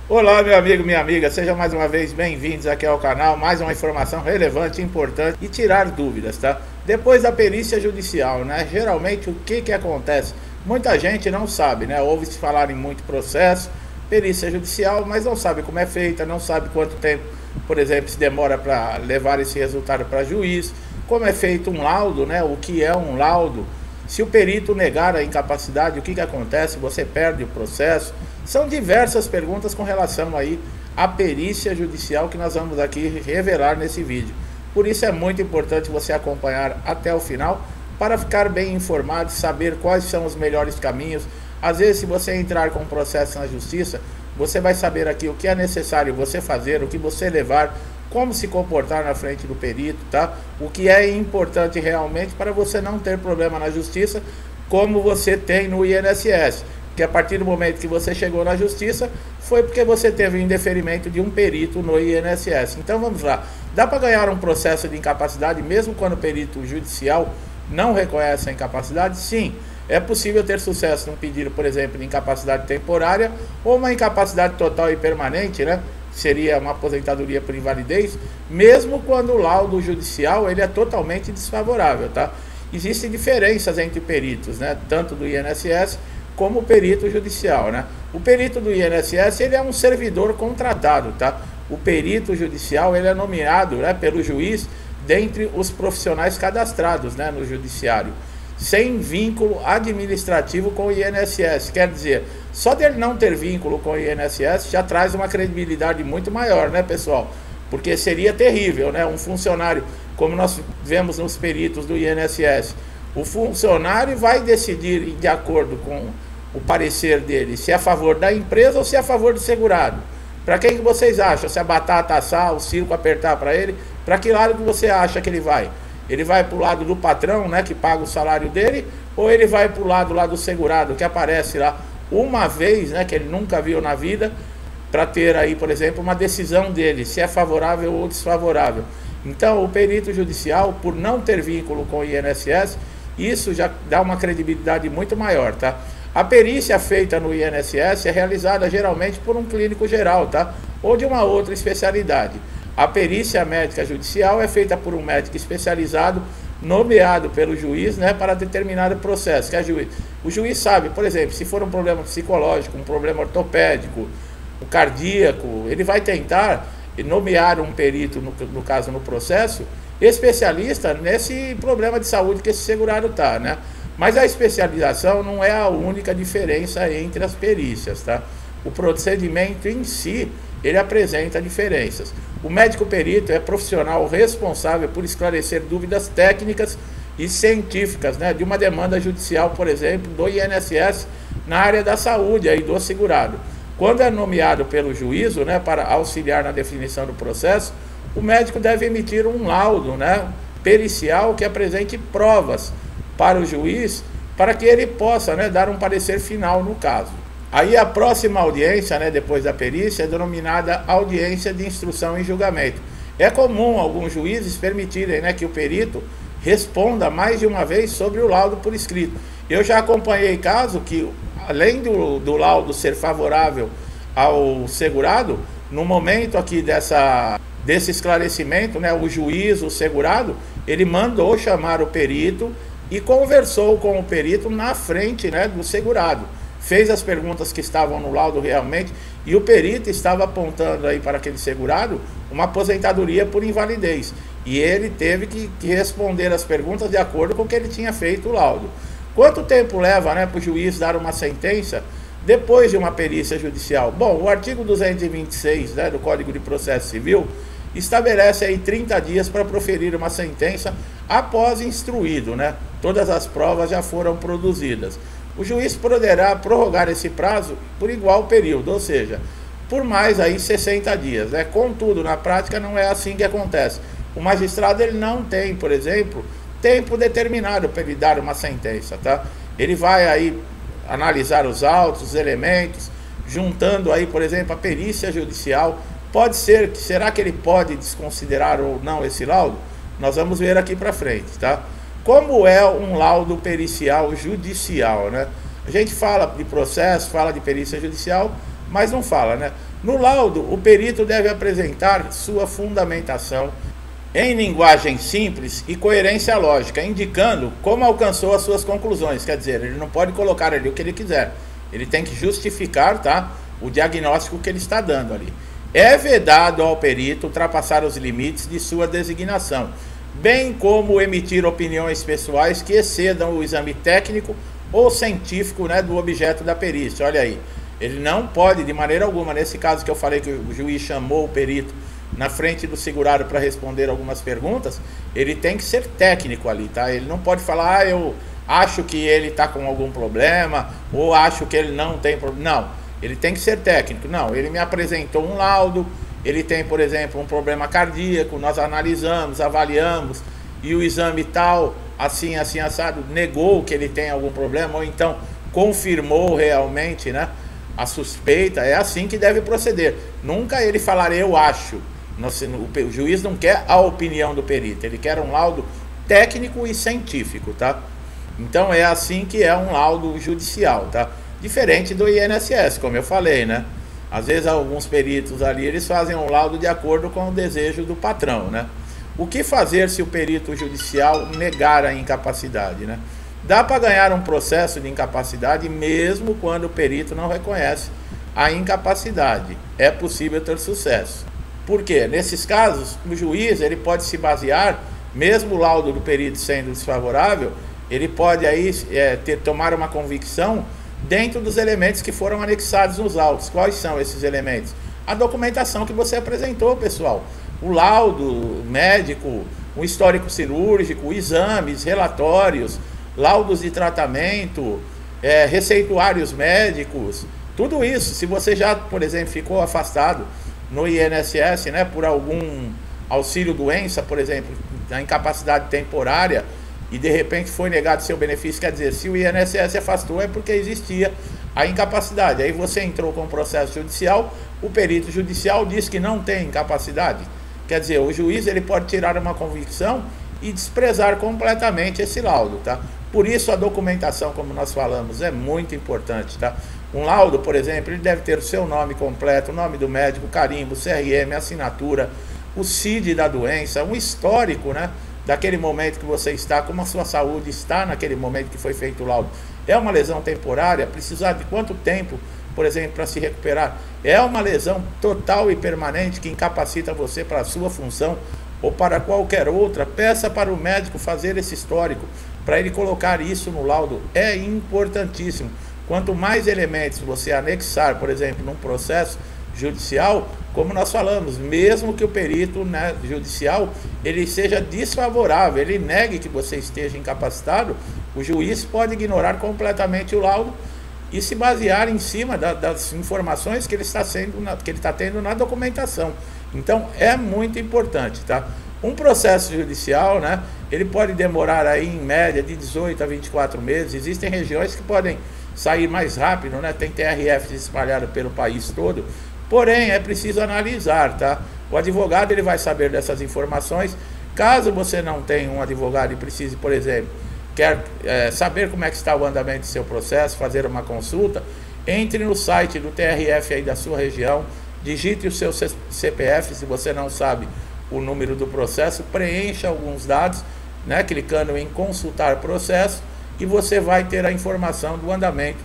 Olá, meu amigo, minha amiga, sejam mais uma vez bem-vindos aqui ao canal. Mais uma informação relevante, importante e tirar dúvidas, tá? Depois da perícia judicial, né? Geralmente o que acontece? Muita gente não sabe, né? Ouve-se falar em muito processo, perícia judicial, mas não sabe como é feita, não sabe quanto tempo, por exemplo, se demora para levar esse resultado para juiz, como é feito um laudo, né? O que é um laudo? Se o perito negar a incapacidade, o que acontece? Você perde o processo? São diversas perguntas com relação aí à perícia judicial que nós vamos aqui revelar nesse vídeo. Por isso é muito importante você acompanhar até o final para ficar bem informado, saber quais são os melhores caminhos. Às vezes, se você entrar com um processo na justiça, você vai saber aqui o que é necessário você fazer, o que você levar, como se comportar na frente do perito, tá? O que é importante realmente para você não ter problema na justiça, como você tem no INSS. Porque a partir do momento que você chegou na justiça, foi porque você teve o indeferimento de um perito no INSS. Então vamos lá, dá para ganhar um processo de incapacidade mesmo quando o perito judicial não reconhece a incapacidade? Sim. É possível ter sucesso num pedido, por exemplo, de incapacidade temporária ou uma incapacidade total e permanente, né? Seria uma aposentadoria por invalidez, mesmo quando o laudo judicial ele é totalmente desfavorável, tá? Existem diferenças entre peritos, né? Tanto do INSS como o perito judicial, né? O perito do INSS ele é um servidor contratado, tá? O perito judicial ele é nomeado, né, pelo juiz dentre os profissionais cadastrados, né, no judiciário, sem vínculo administrativo com o INSS. Quer dizer, só dele não ter vínculo com o INSS já traz uma credibilidade muito maior, né, pessoal? Porque seria terrível, né, um funcionário, como nós vemos nos peritos do INSS, o funcionário vai decidir de acordo com o parecer dele, se é a favor da empresa ou se é a favor do segurado. Para quem que vocês acham? Se a batata assar, o circo apertar para ele, para que lado que você acha que ele vai? Ele vai para o lado do patrão, né, que paga o salário dele, ou ele vai para o lado lá do segurado, que aparece lá uma vez, né, que ele nunca viu na vida, para ter aí, por exemplo, uma decisão dele, se é favorável ou desfavorável. Então, o perito judicial, por não ter vínculo com o INSS, isso já dá uma credibilidade muito maior, tá? A perícia feita no INSS é realizada geralmente por um clínico geral, tá? Ou de uma outra especialidade. A perícia médica judicial é feita por um médico especializado, nomeado pelo juiz, né, para determinado processo, que é juiz. O juiz sabe, por exemplo, se for um problema psicológico, um problema ortopédico, um cardíaco, ele vai tentar nomear um perito, no caso no processo, especialista nesse problema de saúde que esse segurado está, né? Mas a especialização não é a única diferença entre as perícias, tá? O procedimento em si, ele apresenta diferenças. O médico perito é profissional responsável por esclarecer dúvidas técnicas e científicas, né, de uma demanda judicial, por exemplo, do INSS na área da saúde aí do segurado. Quando é nomeado pelo juízo, né, para auxiliar na definição do processo, o médico deve emitir um laudo, né, pericial que apresente provas para o juiz, para que ele possa, né, dar um parecer final no caso. Aí a próxima audiência, né, depois da perícia, é denominada audiência de instrução em julgamento. É comum alguns juízes permitirem, né, que o perito responda mais de uma vez sobre o laudo por escrito. Eu já acompanhei caso que, além do laudo ser favorável ao segurado, no momento aqui desse esclarecimento, né, o juiz, o segurado, ele mandou chamar o perito e conversou com o perito na frente, né, do segurado. Fez as perguntas que estavam no laudo realmente, e o perito estava apontando aí para aquele segurado uma aposentadoria por invalidez. E ele teve que responder as perguntas de acordo com o que ele tinha feito o laudo. Quanto tempo leva, né, para o juiz dar uma sentença depois de uma perícia judicial? Bom, o artigo 226, né, do Código de Processo Civil estabelece aí 30 dias para proferir uma sentença após instruído, né? Todas as provas já foram produzidas. O juiz poderá prorrogar esse prazo por igual período, ou seja, por mais aí 60 dias, né? Contudo, na prática não é assim que acontece. O magistrado ele não tem, por exemplo, tempo determinado para ele dar uma sentença, tá? Ele vai aí analisar os autos, os elementos, juntando aí, por exemplo, a perícia judicial. Pode ser que, será que ele pode desconsiderar ou não esse laudo? Nós vamos ver aqui para frente, tá? Como é um laudo pericial judicial, né? A gente fala de processo, fala de perícia judicial, mas não fala, né? No laudo, o perito deve apresentar sua fundamentação em linguagem simples e coerência lógica, indicando como alcançou as suas conclusões. Quer dizer, ele não pode colocar ali o que ele quiser. Ele tem que justificar, tá, o diagnóstico que ele está dando ali. É vedado ao perito ultrapassar os limites de sua designação, bem como emitir opiniões pessoais que excedam o exame técnico ou científico, né, do objeto da perícia. Olha aí, ele não pode, de maneira alguma, nesse caso que eu falei que o juiz chamou o perito na frente do segurado para responder algumas perguntas, ele tem que ser técnico ali, tá? Ele não pode falar, eu acho que ele está com algum problema, ou acho que ele não tem problema. Não, ele tem que ser técnico. Não, ele me apresentou um laudo, ele tem, por exemplo, um problema cardíaco, nós analisamos, avaliamos, e o exame tal, assim, assim, assado, negou que ele tem algum problema, ou então confirmou realmente, né, a suspeita. É assim que deve proceder. Nunca ele falar, eu acho. O juiz não quer a opinião do perito, ele quer um laudo técnico e científico, tá? Então é assim que é um laudo judicial, tá? Diferente do INSS, como eu falei, né? Às vezes alguns peritos ali, eles fazem um laudo de acordo com o desejo do patrão, né? O que fazer se o perito judicial negar a incapacidade, né? Dá para ganhar um processo de incapacidade mesmo quando o perito não reconhece a incapacidade. É possível ter sucesso. Por quê? Nesses casos, o juiz ele pode se basear, mesmo o laudo do perito sendo desfavorável, ele pode aí tomar uma convicção dentro dos elementos que foram anexados nos autos. Quais são esses elementos? A documentação que você apresentou, pessoal. O laudo médico, o histórico cirúrgico, exames, relatórios, laudos de tratamento, receituários médicos, tudo isso. Se você já, por exemplo, ficou afastado no INSS, né, por algum auxílio doença, por exemplo, da incapacidade temporária, e de repente foi negado seu benefício, quer dizer, se o INSS afastou é porque existia a incapacidade. Aí você entrou com o processo judicial, o perito judicial diz que não tem incapacidade. Quer dizer, o juiz ele pode tirar uma convicção e desprezar completamente esse laudo, tá? Por isso a documentação, como nós falamos, é muito importante, tá? Um laudo, por exemplo, ele deve ter o seu nome completo, o nome do médico, carimbo, CRM, assinatura, o CID da doença, um histórico, né, daquele momento que você está, como a sua saúde está naquele momento que foi feito o laudo. É uma lesão temporária? Precisar de quanto tempo, por exemplo, para se recuperar? É uma lesão total e permanente que incapacita você para a sua função ou para qualquer outra? Peça para o médico fazer esse histórico, para ele colocar isso no laudo. É importantíssimo. Quanto mais elementos você anexar, por exemplo, num processo judicial, como nós falamos, mesmo que o perito, né, judicial ele seja desfavorável, ele negue que você esteja incapacitado, o juiz pode ignorar completamente o laudo e se basear em cima das informações que ele está tendo na documentação. Então é muito importante, tá? Um processo judicial, né, ele pode demorar aí em média de 18 a 24 meses. Existem regiões que podem sair mais rápido, né? Tem TRFs espalhados pelo país todo. Porém, é preciso analisar, tá? O advogado ele vai saber dessas informações. Caso você não tenha um advogado e precise, por exemplo, quer saber como é que está o andamento do seu processo, fazer uma consulta, entre no site do TRF aí da sua região, digite o seu CPF, se você não sabe o número do processo, preencha alguns dados, né, clicando em consultar processo, e você vai ter a informação do andamento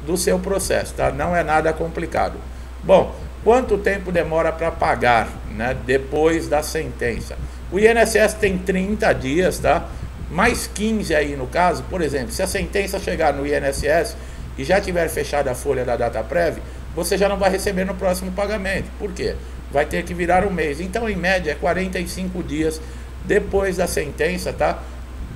do seu processo, tá? Não é nada complicado. Bom, quanto tempo demora para pagar, né, depois da sentença? O INSS tem 30 dias, tá? Mais 15 aí no caso. Por exemplo, se a sentença chegar no INSS e já tiver fechado a folha da data prévia, você já não vai receber no próximo pagamento. Por quê? Vai ter que virar um mês. Então, em média, é 45 dias depois da sentença, tá,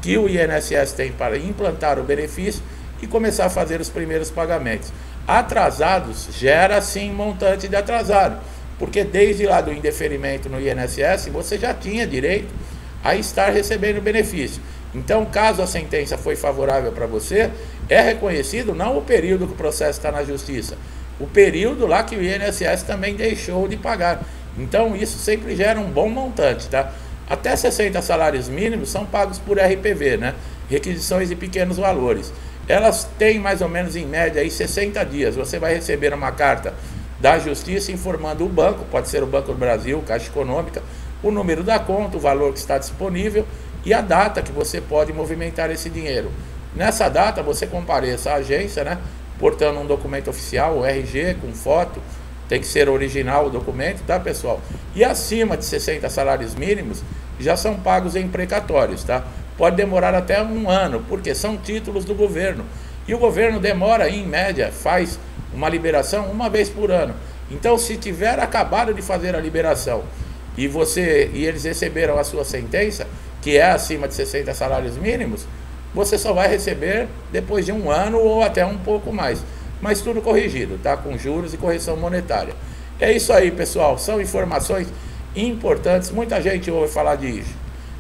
que o INSS tem para implantar o benefício e começar a fazer os primeiros pagamentos. Atrasados gera sim montante de atrasado, porque desde lá do indeferimento no INSS você já tinha direito a estar recebendo o benefício. Então, caso a sentença foi favorável para você, é reconhecido não o período que o processo está na justiça, o período lá que o INSS também deixou de pagar. Então, isso sempre gera um bom montante, tá? Até 60 salários mínimos são pagos por RPV, né? Requisições de pequenos valores. Elas têm mais ou menos em média aí 60 dias. Você vai receber uma carta da Justiça, informando o banco, pode ser o Banco do Brasil, Caixa Econômica, o número da conta, o valor que está disponível e a data que você pode movimentar esse dinheiro. Nessa data você compareça à agência, né, portando um documento oficial, o RG, com foto, tem que ser original o documento, tá, pessoal? E acima de 60 salários mínimos já são pagos em precatórios, tá? Pode demorar até um ano, porque são títulos do governo. E o governo demora, em média, faz uma liberação uma vez por ano. Então, se tiver acabado de fazer a liberação e eles receberam a sua sentença, que é acima de 60 salários mínimos, você só vai receber depois de um ano ou até um pouco mais. Mas tudo corrigido, tá? Com juros e correção monetária. É isso aí, pessoal. São informações importantes. Muita gente ouve falar de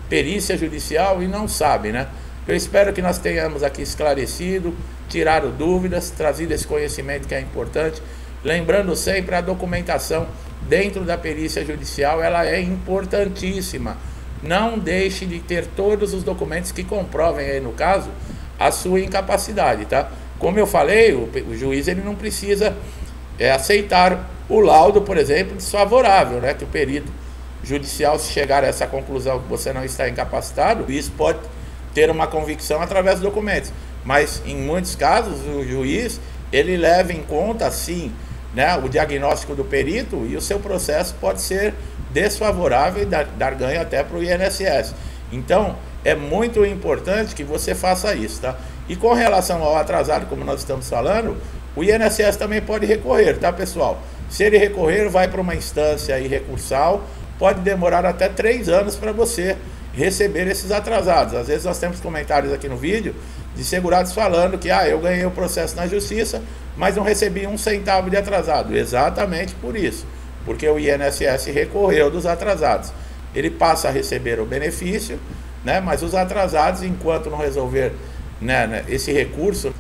perícia judicial e não sabe, né? Eu espero que nós tenhamos aqui esclarecido, tirado dúvidas, trazido esse conhecimento que é importante. Lembrando sempre, a documentação dentro da perícia judicial, ela é importantíssima. Não deixe de ter todos os documentos que comprovem aí, no caso, a sua incapacidade, tá? Como eu falei, o juiz ele não precisa aceitar o laudo, por exemplo, desfavorável, né? Que o perito judicial, se chegar a essa conclusão que você não está incapacitado, o juiz pode ter uma convicção através dos documentos. Mas em muitos casos o juiz ele leva em conta, sim, né, o diagnóstico do perito, e o seu processo pode ser desfavorável e dar ganho até para o INSS. Então é muito importante que você faça isso, tá? E com relação ao atrasado, como nós estamos falando, o INSS também pode recorrer, tá, pessoal? Se ele recorrer, vai para uma instância aí recursal, pode demorar até 3 anos para você receber esses atrasados. Às vezes nós temos comentários aqui no vídeo de segurados falando que eu ganhei o processo na justiça, mas não recebi um centavo de atrasado. Exatamente por isso, porque o INSS recorreu dos atrasados. Ele passa a receber o benefício, né, mas os atrasados, enquanto não resolver, né, esse recurso,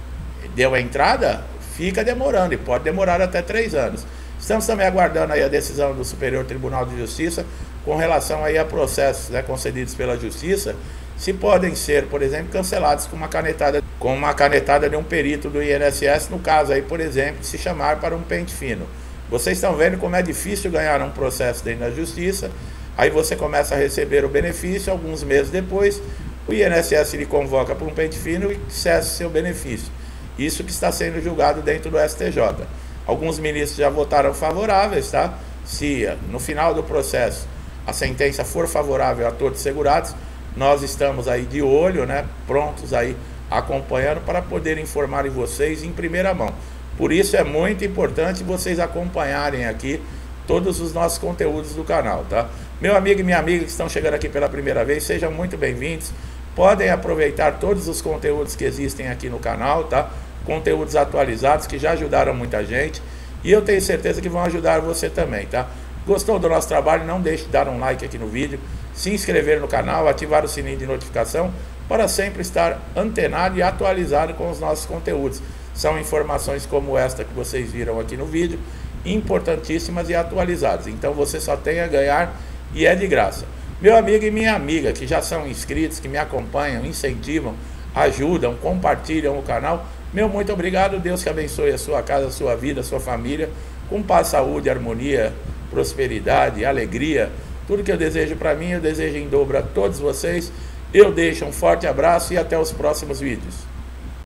deu a entrada, fica demorando, e pode demorar até 3 anos. Estamos também aguardando aí a decisão do Superior Tribunal de Justiça com relação aí a processos, né, concedidos pela Justiça, se podem ser, por exemplo, cancelados com uma canetada de um perito do INSS, no caso aí, por exemplo, se chamar para um pente fino. Vocês estão vendo como é difícil ganhar um processo dentro da Justiça. Aí você começa a receber o benefício, alguns meses depois, o INSS lhe convoca para um pente fino e cessa seu benefício. Isso que está sendo julgado dentro do STJ. Alguns ministros já votaram favoráveis, tá? Se no final do processo a sentença for favorável a todos os segurados, nós estamos aí de olho, né? Prontos aí, acompanhando para poder informar vocês em primeira mão. Por isso é muito importante vocês acompanharem aqui todos os nossos conteúdos do canal, tá? Meu amigo e minha amiga que estão chegando aqui pela primeira vez, sejam muito bem-vindos. Podem aproveitar todos os conteúdos que existem aqui no canal, tá? Conteúdos atualizados que já ajudaram muita gente. E eu tenho certeza que vão ajudar você também, tá? Gostou do nosso trabalho? Não deixe de dar um like aqui no vídeo, se inscrever no canal, ativar o sininho de notificação para sempre estar antenado e atualizado com os nossos conteúdos. São informações como esta que vocês viram aqui no vídeo, importantíssimas e atualizadas. Então você só tem a ganhar e é de graça. Meu amigo e minha amiga que já são inscritos, que me acompanham, incentivam, ajudam, compartilham o canal, meu muito obrigado. Deus que abençoe a sua casa, a sua vida, a sua família, com paz, saúde, harmonia, prosperidade, alegria. Tudo que eu desejo para mim, eu desejo em dobro a todos vocês. Eu deixo um forte abraço e até os próximos vídeos.